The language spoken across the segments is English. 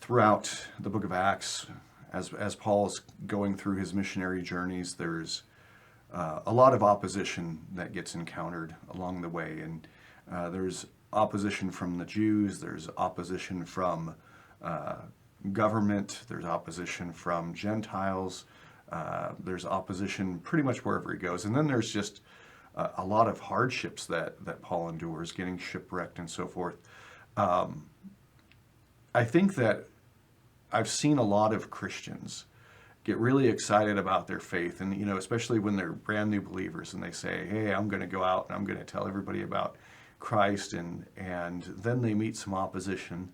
throughout the book of Acts, as Paul is going through his missionary journeys, there's a lot of opposition that gets encountered along the way. And there's opposition from the Jews, there's opposition from government, there's opposition from Gentiles, there's opposition pretty much wherever he goes. And then there's just a lot of hardships that Paul endures, getting shipwrecked and so forth. I think that I've seen a lot of Christians get really excited about their faith, and especially when they're brand new believers and they say, "Hey, I'm going to go out and I'm going to tell everybody about Christ," and then they meet some opposition.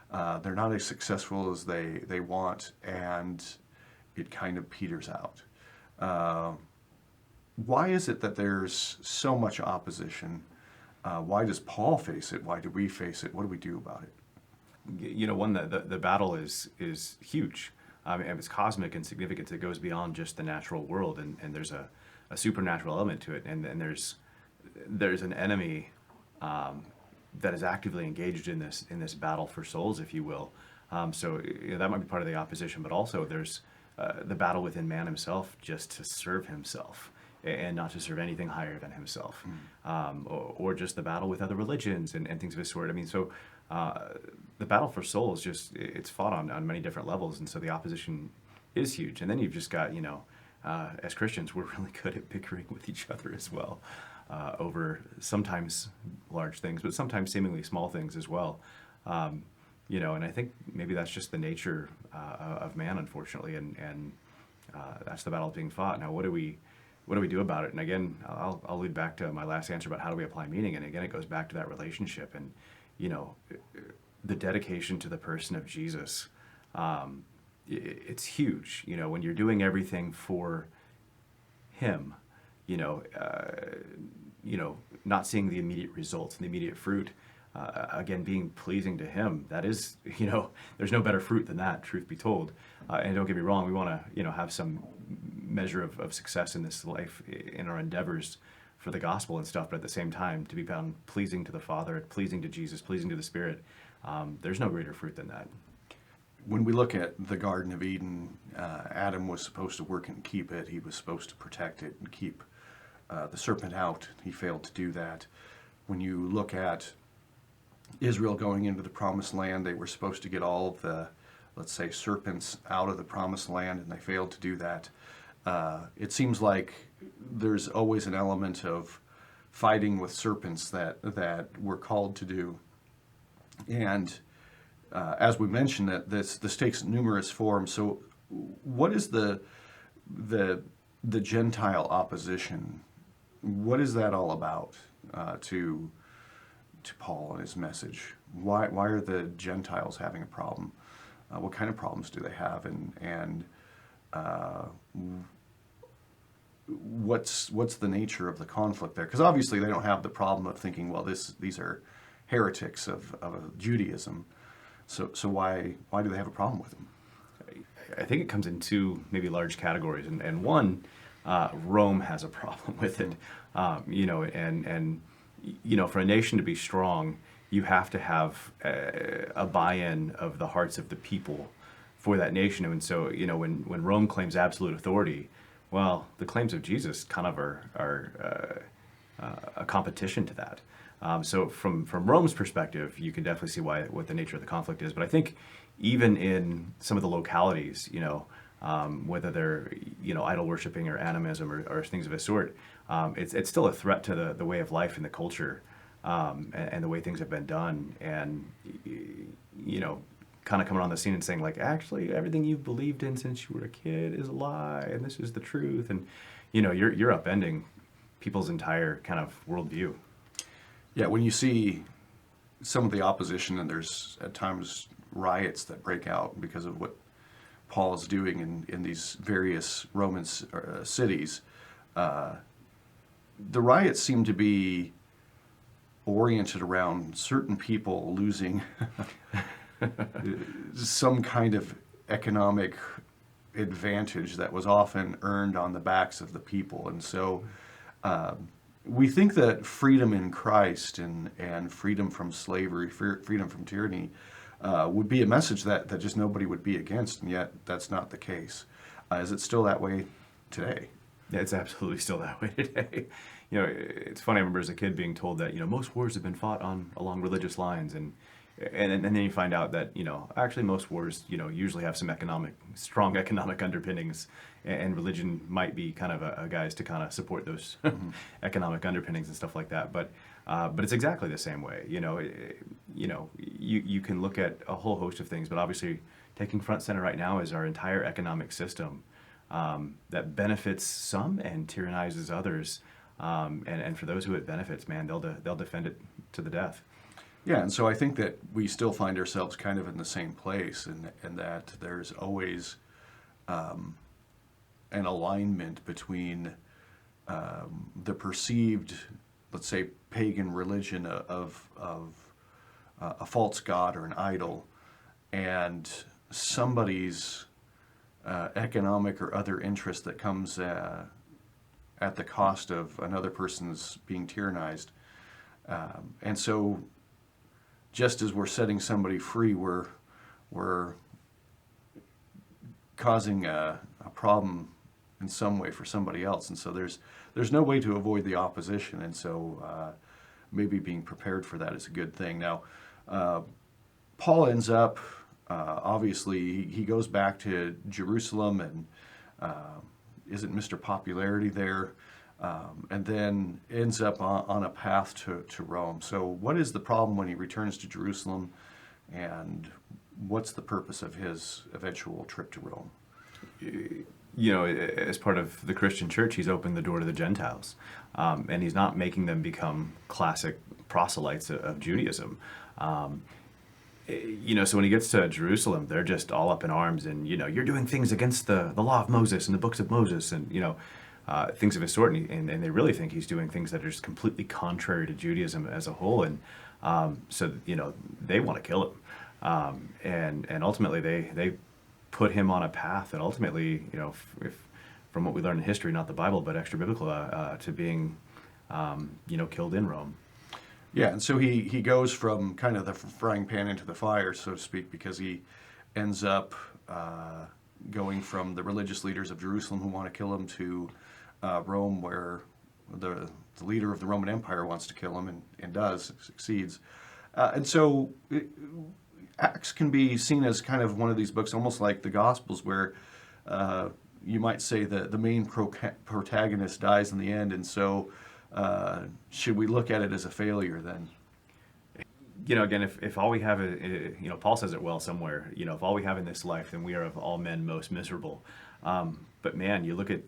They're not as successful as they want, and it kind of peters out. Why is it that there's so much opposition? Why does Paul face it? Why do we face it? What do we do about it? The battle is huge. It's cosmic and significant. It goes beyond just the natural world, and there's a supernatural element to it, and there's an enemy that is actively engaged in this battle for souls, if you will. So that might be part of the opposition, but also there's the battle within man himself, just to serve himself and not to serve anything higher than himself, or just the battle with other religions and things of this sort. So the battle for souls, it's fought on many different levels, and so the opposition is huge. And then you've just got, as Christians, we're really good at bickering with each other as well, over sometimes large things, but sometimes seemingly small things as well. And I think maybe that's just the nature of man, unfortunately, and that's the battle being fought. Now, what do we do about it? And again, I'll lead back to my last answer about how do we apply meaning. And again, it goes back to that relationship and, the dedication to the person of Jesus. It's huge, when you're doing everything for him, not seeing the immediate results and the immediate fruit, again, being pleasing to him. That is, there's no better fruit than that, truth be told. And don't get me wrong, we want to, have some measure of success in this life, in our endeavors for the gospel and stuff, but at the same time, to be found pleasing to the Father, pleasing to Jesus, pleasing to the Spirit, there's no greater fruit than that. When we look at the Garden of Eden, Adam was supposed to work and keep it. He was supposed to protect it and keep the serpent out. He failed to do that. When you look at Israel going into the Promised Land, they were supposed to get all of the, let's say, serpents out of the Promised Land, and they failed to do that. It seems like there's always an element of fighting with serpents that we're called to do. And as we mentioned, that this takes numerous forms. So what is the Gentile opposition? What is that all about to Paul and his message? Why are the Gentiles having a problem? What kind of problems do they have? And what's the nature of the conflict there? Because obviously they don't have the problem of thinking, well, these are heretics of Judaism. So why do they have a problem with them? I think it comes in two maybe large categories, and one, Rome has a problem with it. For a nation to be strong, you have to have a buy-in of the hearts of the people for that nation. And so, when Rome claims absolute authority, well, the claims of Jesus kind of are a competition to that. So from Rome's perspective, you can definitely see what the nature of the conflict is. But I think even in some of the localities, whether they're idol worshiping or animism or things of a sort, it's still a threat to the way of life and the culture, and the way things have been done. And kind of coming on the scene and saying, like, actually everything you've believed in since you were a kid is a lie, and this is the truth. And you're upending people's entire kind of worldview. Yeah, when you see some of the opposition, and there's at times riots that break out because of what Paul is doing in these various Roman cities, the riots seem to be oriented around certain people losing some kind of economic advantage that was often earned on the backs of the people. And so we think that freedom in Christ and freedom from slavery, freedom from tyranny, would be a message that just nobody would be against, and yet that's not the case. Is it still that way today? Yeah, it's absolutely still that way today. It's funny. I remember as a kid being told that most wars have been fought along religious lines, and then you find out that actually most wars usually have some strong economic underpinnings, and religion might be kind of a guise to kind of support those economic underpinnings and stuff like that. But it's exactly the same way. You can look at a whole host of things, but obviously taking front center right now is our entire economic system that benefits some and tyrannizes others. And for those who it benefits, man, they'll defend it to the death. Yeah, and so I think that we still find ourselves kind of in the same place, and that there's always an alignment between the perceived, let's say, pagan religion of a false god or an idol, and somebody's economic or other interest that comes at the cost of another person's being tyrannized. And so just as we're setting somebody free, we're causing a problem in some way for somebody else. And so there's no way to avoid the opposition. And so maybe being prepared for that is a good thing. Now, Paul ends up, obviously, he goes back to Jerusalem and isn't Mr. Popularity there, and then ends up on a path to Rome. So what is the problem when he returns to Jerusalem, and what's the purpose of his eventual trip to Rome? As part of the Christian church, he's opened the door to the Gentiles, and he's not making them become classic proselytes of Judaism. So when he gets to Jerusalem, they're just all up in arms, and you're doing things against the law of Moses and the books of Moses, and things of his sort, and they really think he's doing things that are just completely contrary to Judaism as a whole, and so they want to kill him, and ultimately they put him on a path that ultimately, if from what we learn in history, not the Bible, but extra biblical, to being killed in Rome. Yeah, and so he goes from kind of the frying pan into the fire, so to speak, because he ends up going from the religious leaders of Jerusalem who want to kill him to Rome, where the leader of the Roman Empire wants to kill him and does, succeeds. And so Acts can be seen as kind of one of these books, almost like the Gospels, where you might say that the main protagonist dies in the end, and so should we look at it as a failure then? Again, if all we have is, Paul says it well somewhere, if all we have in this life, then we are of all men most miserable. But man, you look at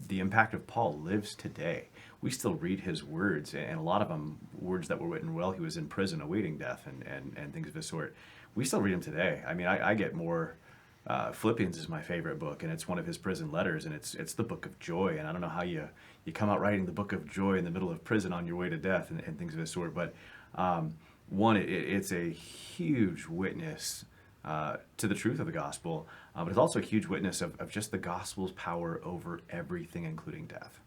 the impact of Paul lives today. We still read his words, and a lot of them words that were written while he was in prison awaiting death and things of this sort. We still read them today. I mean, I get more. Philippians is my favorite book, and it's one of his prison letters, and it's the book of joy. And I don't know how you come out writing the book of joy in the middle of prison on your way to death and things of this sort. But it's a huge witness to the truth of the gospel, but it's also a huge witness of just the gospel's power over everything, including death.